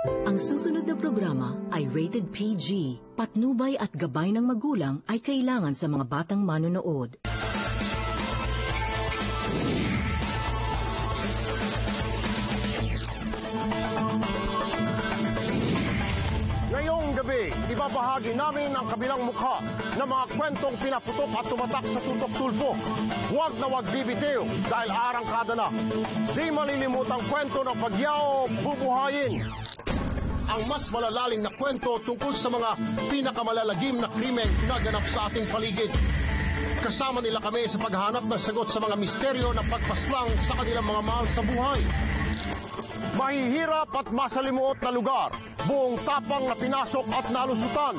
Ang susunod na programa ay rated PG. Patnubay at gabay ng magulang ay kailangan sa mga batang manonood. Ngayong gabi, ibabahagi namin ang kabilang mukha ng mga kwentong pinaputok at tumatak sa tutok tulpo. Huwag na huwag bibitiw dahil arangkada na. Di malilimutang kwento ng pagyaw bubuhayin. Ang mas malalalim na kwento tungkol sa mga pinakamalalagim na krimen na ganap sa ating paligid. Kasama nila kami sa paghahanap ng sagot sa mga misteryo na pagpaslang sa kanilang mga mahal sa buhay. Mahihirap at masalimuot na lugar, buong tapang na pinasok at nalusutan.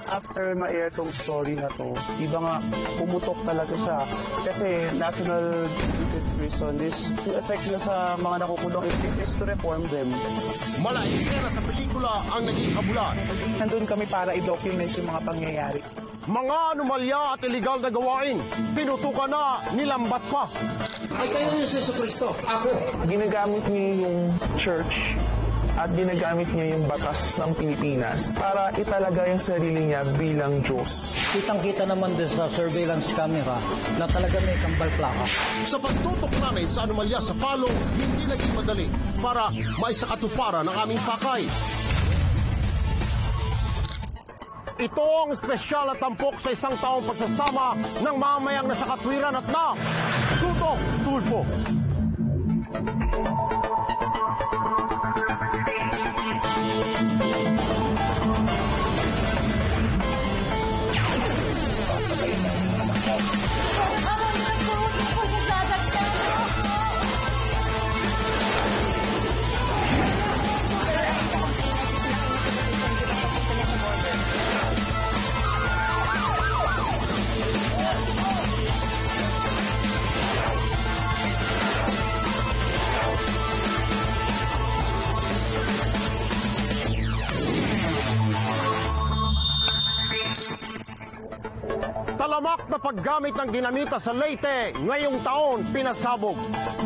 After ma-air tong story na to, iba nga pumutok talaga siya. Kasi National Prison is to effect na sa mga nakukulong is to reform them. Mala eksena sa pelikula ang naging kabulan. Nandun kami para i-document yung mga pangyayari. Mga anomalya at illegal na gawain, tinutukan na, nilambat pa. Ay kayo yung Jesu Cristo. Ako. Ginagamit niyo yung church at ginagamit niya yung batas ng Pilipinas para italaga yung sarili niya bilang Diyos. Kitang-kita naman din sa surveillance camera na talaga may kambal plaka. Sa pagtutok namin sa anomalya sa Palo, hindi naging madali para maisakatuparan ang aming pakay. Ito ang espesyal na tampok sa isang taong pagsasama ng mamayang nasa katwiran at na Tutok Tulpo. Talamak na paggamit ng dinamita sa Leyte ngayong taon pinasabog.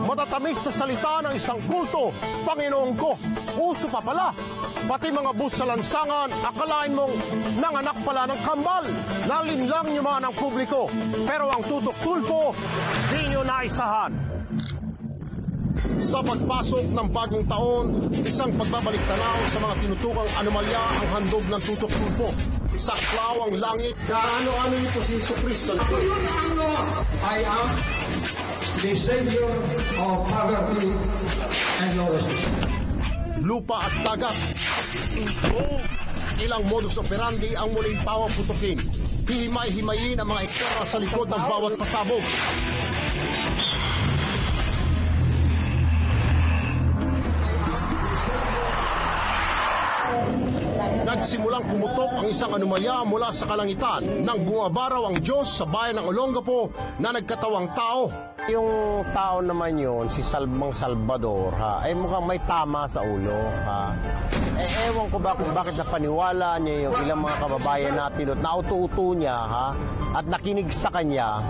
Matatamis na salita ng isang kulto, Panginoon ko, uso pa pala. Pati mga bus sa lansangan, akalain mong nanganak pala ng kambal. Nalinlang niyo man ang publiko. Pero ang tutok tulpo, di nyo naisahan. Sa pagpasok ng bagong taon, isang pagbabalik tanaw sa mga tinutukang anomalya ang handog ng tutok tulpo. Saklaw ang langit. Kaano-ano nito si Jesu Cristo? I am the Savior of poverty and lawlessness. Lupa at dagat. Ilang modus operandi ang muling pawaputukin. Hihimay-himayin ang mga eksena sa likod ng bawat pasabog. Nagsimulang pumutok ang isang anomalya mula sa kalangitan nang bumabaraw ang Diyos sa bayan ng Olongapo na nagkatawang tao. Yung tao naman yun, si Mang Salvador, ay mukhang may tama sa ulo. Ewan ko bakit napaniwala niya yung ilang mga kababayan natin at nauto-uto niya at nakinig sa kanya.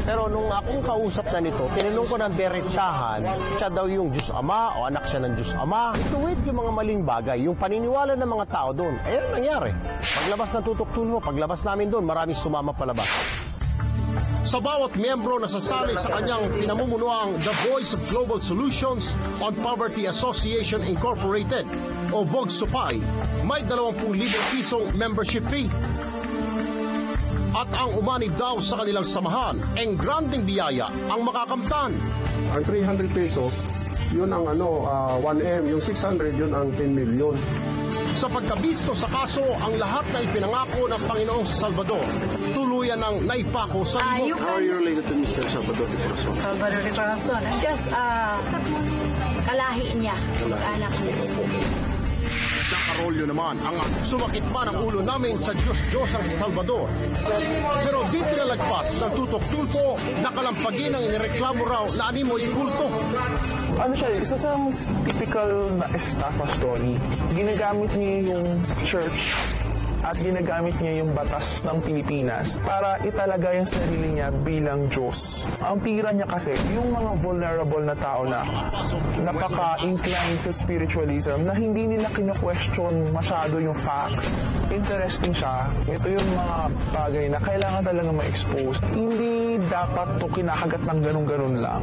Pero nung akong kausap na nito, tinanong ko ng derechahan, siya daw yung Diyos Ama o anak siya ng Diyos Ama. Ituwid yung mga maling bagay, yung paniniwala ng mga tao doon. Ayun nangyari. Paglabas ng tutok tulpo, paglabas namin doon, maraming sumama palabas. Sa bawat miyembro na sasali sa kanyang pinamumunuang The Voice of Global Solutions on Poverty Association Incorporated o VOGSOPAI, may 20,000 pisong membership fee. At ang umanib daw sa kanilang samahan, ang granding biyaya ang makakamtan. Ang 300 pesos, yun ang 1M, yung 600, yun ang 10 million. Sa pagkabisto sa kaso, ang lahat na ipinangako ng Panginoong Salvador, tuluyan ng naipako sa libog. How are you related to Mr. Salvador de Corazon? Salvador de Corazon. Just, kalahi niya, anak niya. Nakarolyo naman ang sumakit pa ng ulo namin sa Diyos ang Salvador. Pero di pinalagpas ng tutok tulpo na kalampagin ang inireklamo raw na animoy kulto. Ano siya, isa sa typical na estafa story. Ginagamit niya yung church at ginagamit niya yung batas ng Pilipinas para italaga yung sarili niya bilang Diyos. Ang tira niya kasi, yung mga vulnerable na tao na napaka-inclined sa spiritualism na hindi nila kino-question masyado yung facts. Interesting siya. Ito yung mga bagay na kailangan talaga ma-expose. Hindi dapat to kinakagat ng ganun-ganun lang.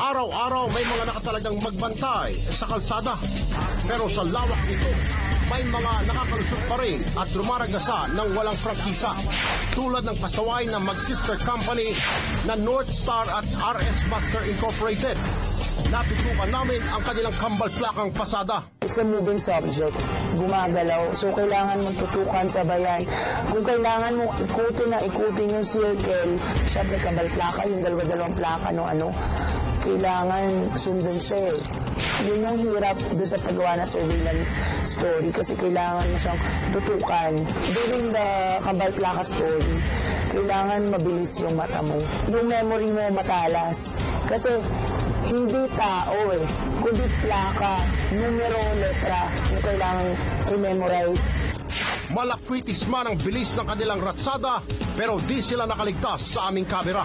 Araw-araw may mga nakatalagang magbantay sa kalsada. Pero sa lawak nito, may mga nakakalusot pa rin at rumaragasa ng walang prangkisa. Tulad ng pasaway ng mag-sister company na North Star at RS Master Incorporated. Natutukan namin ang kanilang kambal plakang pasada. It's a moving subject. Gumagalaw. So, kailangan mong tutukan, sabayan. Kung kailangan mong ikutin yung circle, syempre kambal plaka, yung dalawa-dalawang plaka, kailangan sundan siya eh. Yun yung hirap doon sa paggawa na surveillance story kasi kailangan mo siyang tutukan. During the kambal plaka story, kailangan mabilis yung mata mo. Yung memory mo matalas. Kasi hindi tao kundi plaka, numero, letra, yung kailangan i-memorize. Malakwitis man ang bilis ng kanilang ratsada, pero di sila nakaligtas sa aming kamera.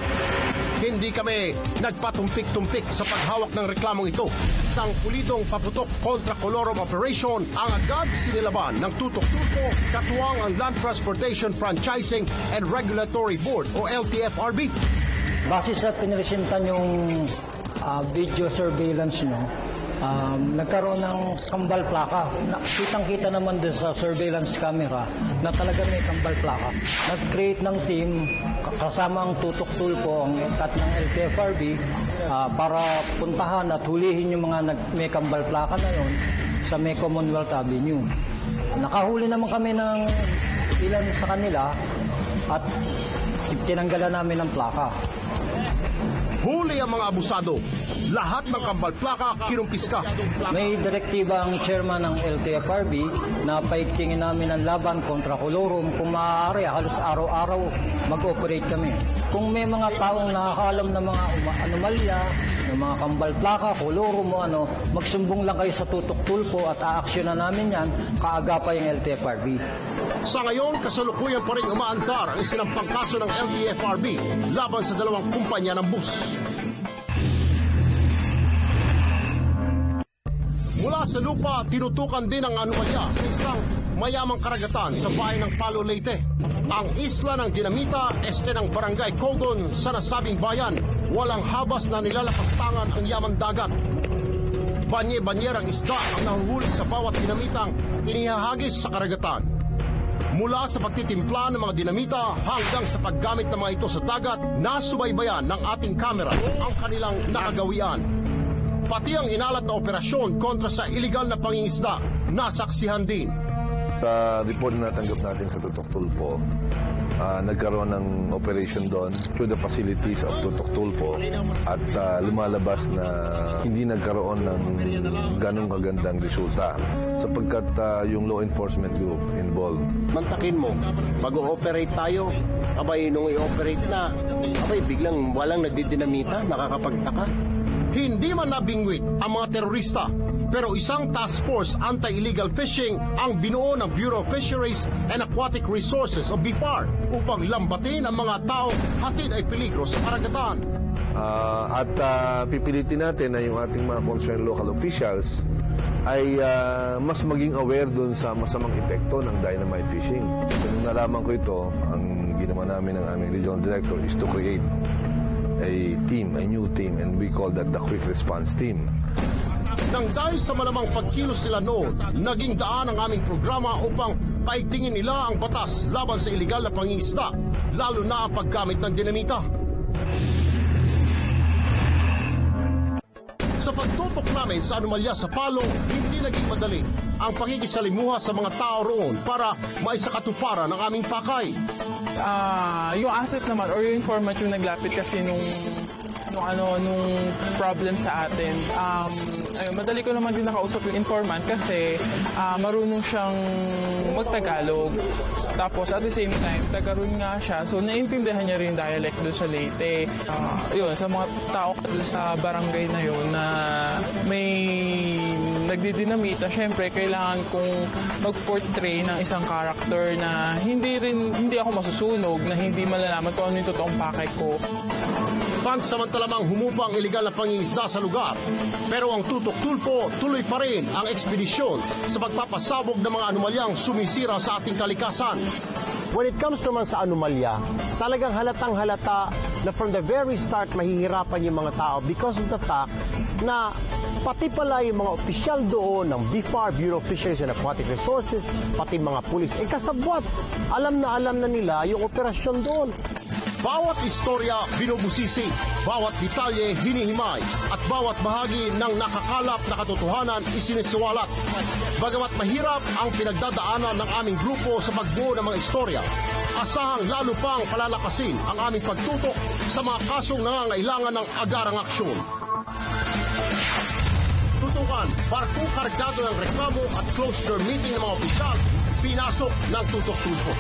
Hindi kami nagpatumpik-tumpik sa paghawak ng reklamong ito. Isang pulidong paputok kontra colorum operation ang agad sinilaban ng Tutok Tulfo, katuwang ang Land Transportation Franchising and Regulatory Board o LTFRB. Base sa pinresentan yung video surveillance nyo, nagkaroon ng kambal plaka. Kitang-kita naman din sa surveillance camera na talaga may kambal plaka. Nag-create ng team kasama ang Tutok Tulfo at ng LTFRB para puntahan at hulihin yung mga may kambal plaka na yun sa may Commonwealth Avenue. Nakahuli naman kami ng ilan sa kanila at tinanggalan namin ng plaka. Huli ang mga abusado. Lahat ng kambal plaka kinumpiska. May direktiba ang chairman ng LTFRB na paigtingin namin ang laban kontra colorum. Kung maaari, halos araw-araw mag-operate kami. Kung may mga taong nakakaalam ng mga anomalya, ng mga kambal plaka, colorum o magsumbong lang kayo sa Tutok Tulfo at aaksyonan namin yan kaaga pa yung LTFRB. Sa ngayon, kasalukuyan pa rin umaandar ang isinampang kaso ng LTFRB laban sa dalawang kumpanya ng bus. Mula sa lupa, tinutukan din ang anomalya sa isang mayamang karagatan sa bayan ng Palo, Leyte. Ang isla ng Dinamita, este ng Barangay Cogon sa nasabing bayan, walang habas na nilalapastangan ang yaman dagat. Banye-banyerang isda ang nahuhuli sa bawat dinamitang inihahagis sa karagatan. Mula sa pagtitimpla ng mga dinamita hanggang sa paggamit ng mga ito sa dagat, nasubaybayan ng ating kamera ang kanilang nakagawian. Pati ang inalat na operasyon kontra sa iligal na pangingisda, nasaksihan din. Sa report na natanggap natin sa Tutok Tulfo, nagkaroon ng operation doon through the facilities of Tutok Tulfo at lumalabas na hindi nagkaroon ng ganong kagandang resulta sapagkat yung law enforcement group involved. Mantakin mo, mag-ooperate tayo, abay nung i-operate na, abay biglang walang nagdidinamita, nakakapagtaka. Hindi man nabingwit ang mga terorista, pero isang task force anti-illegal fishing ang binuo ng Bureau of Fisheries and Aquatic Resources o BIFAR upang lambatin ang mga tao hatid ay peligro sa karagatan. At pipilitin natin na yung ating mga concerned local officials ay mas maging aware dun sa masamang epekto ng dynamite fishing. So, nung nalaman ko ito, ang ginawa namin ng aming regional director is to create a new team, and we call that the Quick Response Team. Nang dahil sa malamang pagkilos nila noon, naging daan ang aming programa upang paigtingin nila ang batas laban sa iligal na pangingisda, lalo na ang paggamit ng dinamita. Sa pagtutok namin sa anomalya sa Palo, hindi naging madali ang pakikisalimuha sa mga tao roon para maisakatuparan ang aming pakay. Yung asset naman or yung informant yung naglapit kasi nung problem sa atin. Madali ko naman din nakausap yung informant kasi marunong siyang magtagalog. Tapos at the same time, Tagaron nga siya. So naiintindihan niya rin dialect doon sa Leyte. Yun, sa mga tao doon sa barangay na yun na may nagdidinamita, syempre kailangan kong mag-portray ng isang character na hindi ako masusunog, na hindi malalaman kung ano yung totoong pakay ko. Pansamantalamang humupa ang iligal na pangingisda sa lugar. Pero ang Tutok Tulfo, tuloy pa rin ang ekspedisyon sa pagpapasabog ng mga anomalyang sumisira sa ating kalikasan. When it comes naman sa anomalya, talagang halatang halata na from the very start mahihirapan yung mga tao because of the fact na pati pala yung mga opisyal doon ng BFAR, Bureau of Fisheries and Aquatic Resources, pati mga pulis, kasabwat, alam na nila yung operasyon doon. Bawat istorya binubusisi, bawat detalye hinihimay, at bawat bahagi ng nakakalap na katotohanan isinisiwalat. Bagamat mahirap ang pinagdadaanan ng aming grupo sa pagbuo ng mga istorya, asahang lalo pang palalakasin ang aming pagtutok sa mga kasong nangangailangan ng agarang aksyon. Tutukan, barkong kargado ng reklamo at closed door meeting ng mga opisyal, pinasok ng Tutok Tulfo.